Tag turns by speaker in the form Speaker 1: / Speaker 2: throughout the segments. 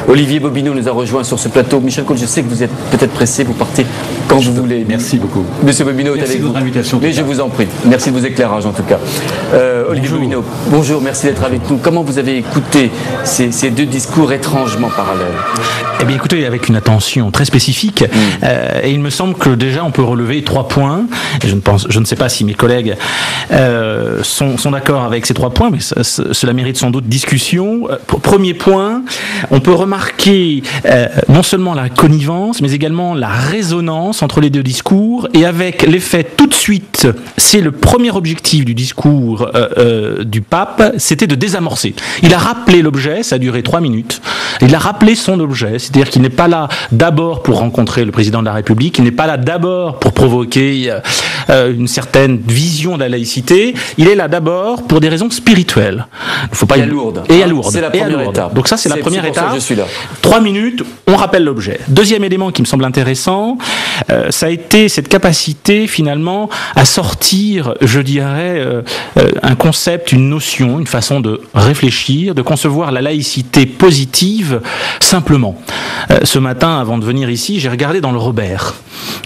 Speaker 1: Olivier Bobineau nous a rejoint sur ce plateau. Michel Coll, je sais que vous êtes peut-être pressé, vous partez quand vous voulez.
Speaker 2: Merci beaucoup.
Speaker 1: Monsieur Bobineau est avec vous. Mais je vous en prie. Merci de vos éclairages en tout cas. Olivier Bobineau, bonjour, merci d'être avec nous. Comment vous avez écouté ces deux discours étrangement parallèles?
Speaker 2: Eh bien écoutez, avec une attention très spécifique, et il me semble que déjà on peut relever 3 points, et je ne sais pas si mes collègues sont d'accord avec ces 3 points, mais cela mérite sans doute discussion. Premier point, on peut remarquer non seulement la connivence, mais également la résonance entre les deux discours, et avec l'effet tout de suite, c'est le premier objectif du discours du pape, c'était de désamorcer. Il a rappelé l'objet, ça a duré 3 minutes, il a rappelé son objet, c'est-à-dire qu'il n'est pas là d'abord pour rencontrer le président de la République, il n'est pas là d'abord pour provoquer une certaine vision de la laïcité, il est là d'abord pour des raisons spirituelles. Il faut pas
Speaker 1: et à Lourdes.
Speaker 2: Et à Lourdes.
Speaker 1: C'est la première étape.
Speaker 2: Donc ça, c'est la première étape.
Speaker 1: Ça que je suis là.
Speaker 2: 3 minutes, on rappelle l'objet. Deuxième élément qui me semble intéressant, ça a été cette capacité finalement à sortir, je dirais, un concept, une notion, une façon de réfléchir, de concevoir la laïcité positive simplement. Ce matin, avant de venir ici, j'ai regardé dans le Robert,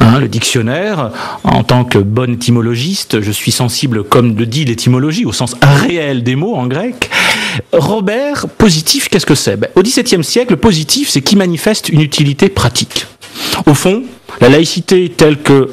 Speaker 2: le dictionnaire. En tant que bon étymologiste, je suis sensible, comme le dit l'étymologie, au sens réel des mots en grec. Robert, positif, qu'est-ce que c'est? Au XVIIe siècle, le positif, c'est qui manifeste une utilité pratique. Au fond, la laïcité telle que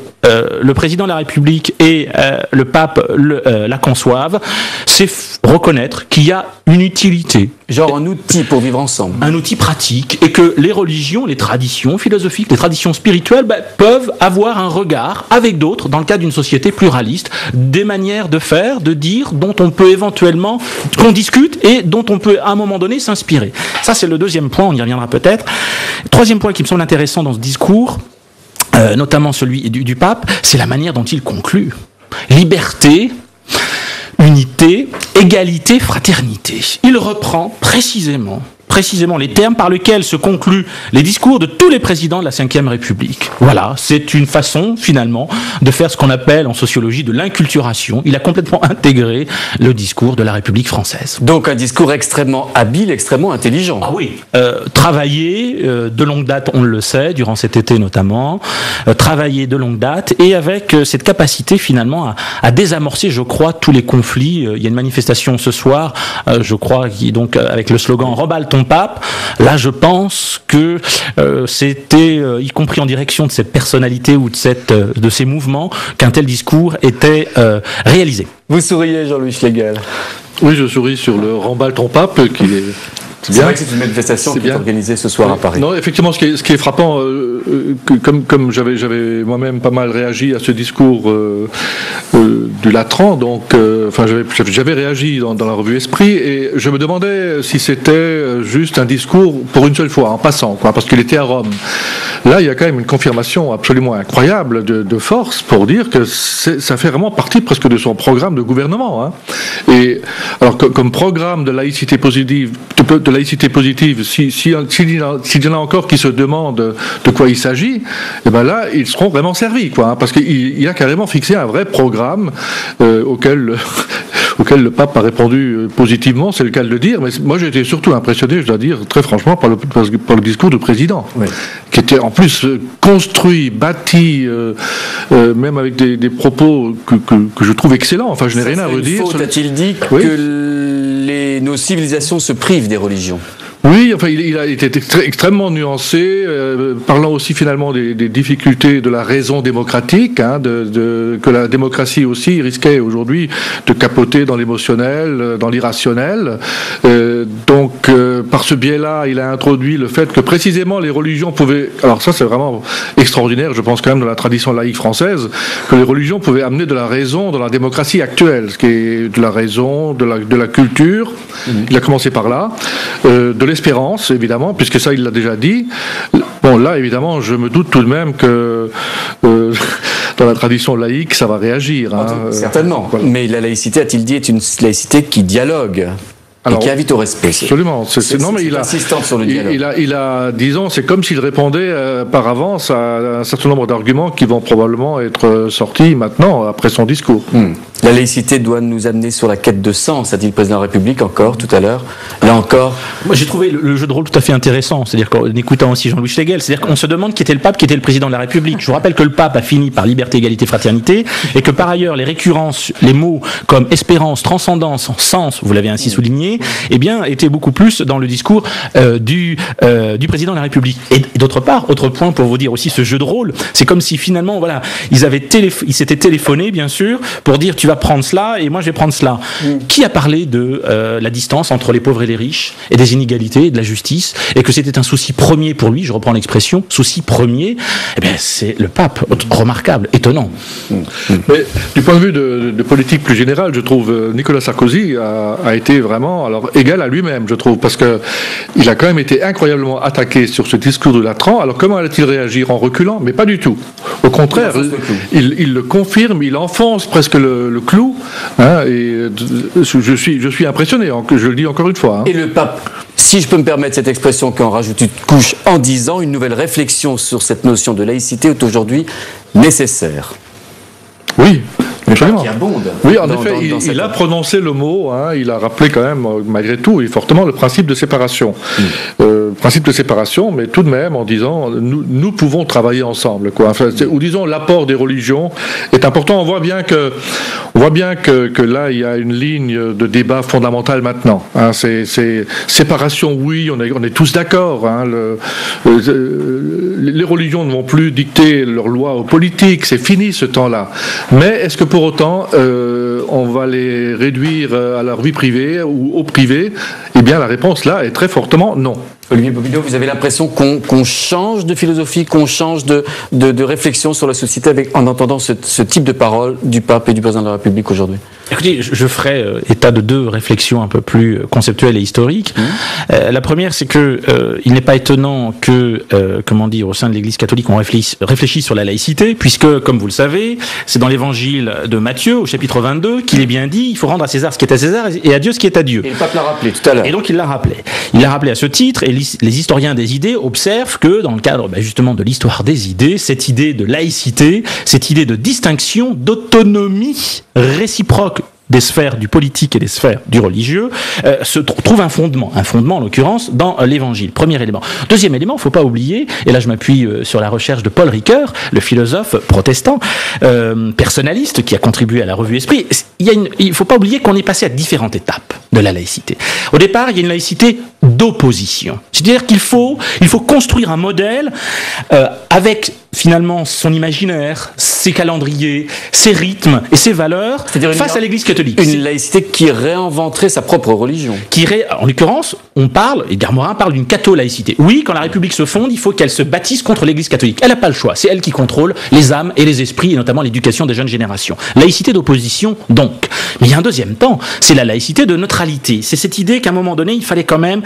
Speaker 2: le président de la République et le pape la conçoivent, c'est reconnaître qu'il y a une utilité.
Speaker 1: Genre un outil pour vivre ensemble.
Speaker 2: Un outil pratique, et que les religions, les traditions philosophiques, les traditions spirituelles peuvent avoir un regard avec d'autres, dans le cadre d'une société pluraliste, des manières de faire, de dire, dont on peut éventuellement, qu'on discute et dont on peut à un moment donné s'inspirer. Ça c'est le deuxième point, on y reviendra peut-être. Troisième point qui me semble intéressant dans ce discours, notamment celui du pape, c'est la manière dont il conclut. Liberté, unité, égalité, fraternité. Il reprend précisément les termes par lesquels se concluent les discours de tous les présidents de la Ve République. Voilà, c'est une façon, finalement, de faire ce qu'on appelle en sociologie de l'inculturation. Il a complètement intégré le discours de la République française.
Speaker 1: Donc un discours extrêmement habile, extrêmement intelligent.
Speaker 2: Ah oui. Travailler de longue date, on le sait, durant cet été notamment, travailler de longue date, et avec cette capacité, finalement, à désamorcer, je crois, tous les conflits. Il y a une manifestation ce soir, je crois, qui donc avec le slogan « Remballe ton pape », là je pense que c'était, y compris en direction de cette personnalité ou de ces mouvements, qu'un tel discours était réalisé.
Speaker 1: Vous souriez, Jean-Louis Schlegel?
Speaker 3: Oui, je souris sur le Remballe ton pape, qui est...
Speaker 1: C'est vrai que c'est une manifestation qui est organisée ce soir à Paris.
Speaker 3: Non, effectivement, ce qui est frappant, comme j'avais moi-même pas mal réagi à ce discours du Latran, donc, j'avais réagi dans la revue Esprit, et je me demandais si c'était juste un discours pour une seule fois, en passant, parce qu'il était à Rome. Là, il y a quand même une confirmation absolument incroyable de force pour dire que ça fait vraiment partie presque de son programme de gouvernement. Et alors, comme programme de laïcité positive, s'il y en a encore qui se demandent de quoi il s'agit, et ben là, ils seront vraiment servis, parce qu'il a carrément fixé un vrai programme auquel le pape a répondu positivement, c'est le cas de le dire, mais moi j'ai été surtout impressionné, je dois dire, très franchement, par le discours du président, oui, qui était en plus construit, bâti, même avec des propos que je trouve excellents, enfin je n'ai rien à redire.
Speaker 1: A-t-il dit que nos civilisations se privent des religions?
Speaker 3: Oui, enfin, il a été extrêmement nuancé, parlant aussi finalement des difficultés de la raison démocratique, que la démocratie aussi risquait aujourd'hui de capoter dans l'émotionnel, dans l'irrationnel. Donc, par ce biais-là, il a introduit le fait que précisément les religions pouvaient... Alors ça, c'est vraiment extraordinaire, je pense quand même, dans la tradition laïque française, que les religions pouvaient amener de la raison dans la démocratie actuelle, ce qui est de la raison, de la culture. Il a commencé par là, de l'espérance, évidemment, puisque ça, il l'a déjà dit. Bon, là, évidemment, je me doute tout de même que dans la tradition laïque, ça va réagir.
Speaker 1: Certainement. Voilà. Mais la laïcité, a-t-il dit, est une laïcité qui dialogue. Alors, et qui invite au respect.
Speaker 3: Absolument. Non, mais il
Speaker 1: insistant sur le dialogue.
Speaker 3: Il a, disons, c'est comme s'il répondait par avance à un certain nombre d'arguments qui vont probablement être sortis maintenant, après son discours.
Speaker 1: La laïcité doit nous amener sur la quête de sens, a dit le président de la République encore tout à l'heure. Là encore.
Speaker 2: Moi, j'ai trouvé le jeu de rôle tout à fait intéressant. C'est-à-dire qu'en écoutant aussi Jean-Louis Schlegel, c'est-à-dire qu'on se demande qui était le pape, qui était le président de la République. Je vous rappelle que le pape a fini par liberté, égalité, fraternité, et que par ailleurs, les récurrences, les mots comme espérance, transcendance, sens, vous l'avez ainsi souligné, eh bien, étaient beaucoup plus dans le discours du président de la République. Et d'autre part, autre point pour vous dire aussi ce jeu de rôle, c'est comme si finalement, voilà, ils s'étaient téléphonés, bien sûr, pour dire tu vas prendre cela et moi je vais prendre cela. Qui a parlé de la distance entre les pauvres et les riches, et des inégalités, et de la justice, et que c'était un souci premier pour lui, je reprends l'expression, souci premier, eh bien c'est le pape, remarquable, étonnant.
Speaker 3: Mais du point de vue de politique plus générale, je trouve Nicolas Sarkozy a été vraiment égal à lui-même, je trouve, parce que il a quand même été incroyablement attaqué sur ce discours de Latran. Alors comment allait-il réagir? En reculant? Mais pas du tout. Au contraire, il le confirme, il enfonce presque le clou, hein, et je suis impressionné, je le dis encore une fois. Hein.
Speaker 1: Et le pape, si je peux me permettre cette expression, qui en rajoute une couche en disant une nouvelle réflexion sur cette notion de laïcité est aujourd'hui nécessaire.
Speaker 3: Oui.
Speaker 1: Qui abonde.
Speaker 3: Oui, en effet, il a prononcé le mot, hein, il a rappelé quand même, malgré tout, et fortement, le principe de séparation. Principe de séparation, mais tout de même en disant, nous pouvons travailler ensemble, quoi. Enfin, ou disons, l'apport des religions est important. On voit bien que là, il y a une ligne de débat fondamentale maintenant. Hein, c'est séparation, oui, on est tous d'accord. Hein, les religions ne vont plus dicter leurs lois aux politiques, c'est fini ce temps-là. Mais est-ce que pour autant, on va les réduire à leur vie privée ou au privé? Eh bien, la réponse là est très fortement non.
Speaker 1: Olivier Bobineau, vous avez l'impression qu'on change de philosophie, qu'on change de réflexion sur la société en entendant ce type de paroles du pape et du président de la République aujourd'hui?
Speaker 2: Écoutez, je ferai état de deux réflexions un peu plus conceptuelles et historiques. La première, c'est que il n'est pas étonnant que, au sein de l'Église catholique, on réfléchisse sur la laïcité, puisque, comme vous le savez, c'est dans l'Évangile de Matthieu, au chapitre 22, qu'il est bien dit, il faut rendre à César ce qui est à César et à Dieu ce qui est à Dieu.
Speaker 1: Et le pape l'a rappelé tout à l'heure.
Speaker 2: Et donc il l'a rappelé. Il l'a rappelé à ce titre, et les historiens des idées observent que, dans le cadre justement de l'histoire des idées, cette idée de laïcité, cette idée de distinction, d'autonomie réciproque des sphères du politique et des sphères du religieux, se trouve un fondement en l'occurrence dans l'Évangile. Premier élément. Deuxième élément, il ne faut pas oublier, et là je m'appuie sur la recherche de Paul Ricoeur, le philosophe protestant, personnaliste, qui a contribué à la revue Esprit. Il ne faut pas oublier qu'on est passé à différentes étapes de la laïcité. Au départ, il y a une laïcité d'opposition. C'est-à-dire qu'il faut construire un modèle avec finalement son imaginaire, ses calendriers, ses rythmes et ses valeurs face à l'Église catholique.
Speaker 1: Une laïcité qui réinventerait sa propre religion.
Speaker 2: En l'occurrence, et Darmorin parle d'une catho-laïcité. Oui, quand la République se fonde, il faut qu'elle se bâtisse contre l'Église catholique. Elle n'a pas le choix. C'est elle qui contrôle les âmes et les esprits, et notamment l'éducation des jeunes générations. Laïcité d'opposition, donc. Mais il y a un deuxième temps, c'est la laïcité de neutralité. C'est cette idée qu'à un moment donné, il fallait quand même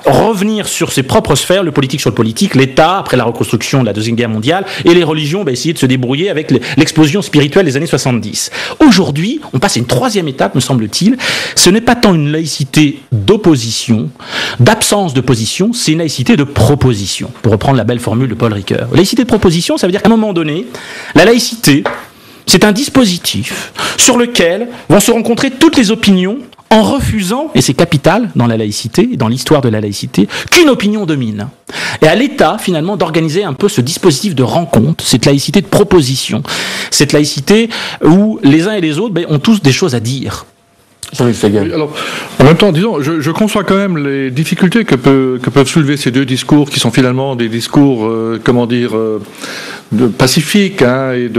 Speaker 2: revenir sur ses propres sphères, le politique sur le politique, l'État, après la reconstruction de la Deuxième Guerre mondiale, et les religions, essayer de se débrouiller avec l'explosion spirituelle des années 70. Aujourd'hui, on passe à une troisième étape, me semble-t-il. Ce n'est pas tant une laïcité d'opposition, d'absence de position, c'est une laïcité de proposition, pour reprendre la belle formule de Paul Ricoeur. Laïcité de proposition, ça veut dire qu'à un moment donné, la laïcité, c'est un dispositif sur lequel vont se rencontrer toutes les opinions en refusant, et c'est capital dans la laïcité, dans l'histoire de la laïcité, qu'une opinion domine. Et à l'État, finalement, d'organiser un peu ce dispositif de rencontre, cette laïcité de proposition, cette laïcité où les uns et les autres ont tous des choses à dire.
Speaker 3: Oui, alors, en même temps, disons, je conçois quand même les difficultés que peuvent soulever ces deux discours, qui sont finalement des discours, pacifiques, hein, et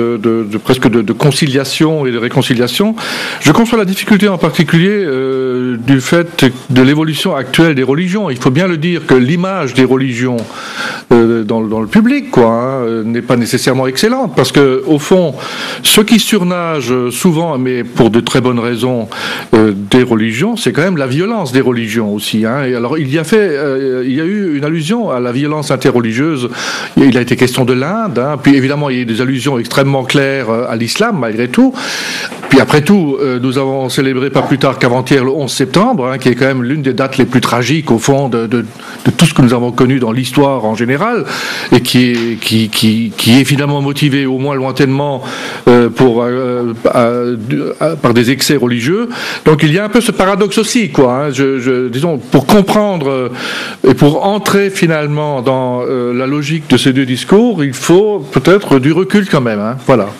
Speaker 3: presque de conciliation et de réconciliation. Je conçois la difficulté en particulier du fait de l'évolution actuelle des religions. Il faut bien le dire que l'image des religions dans le public, n'est pas nécessairement excellente, parce que au fond, ce qui surnage souvent, mais pour de très bonnes raisons, des religions, c'est quand même la violence des religions aussi. Hein. Et alors, il y a eu une allusion à la violence interreligieuse. Il a été question de l'Inde, hein. Puis évidemment, il y a eu des allusions extrêmement claires à l'islam, malgré tout. puis après tout, nous avons célébré pas plus tard qu'avant-hier le 11 septembre, hein, qui est quand même l'une des dates les plus tragiques au fond de tout ce que nous avons connu dans l'histoire en général, et qui est finalement motivé au moins lointainement par des excès religieux. Donc il y a un peu ce paradoxe aussi, quoi. Hein, disons, pour comprendre et pour entrer finalement dans la logique de ces deux discours, il faut peut-être du recul quand même. Hein, voilà.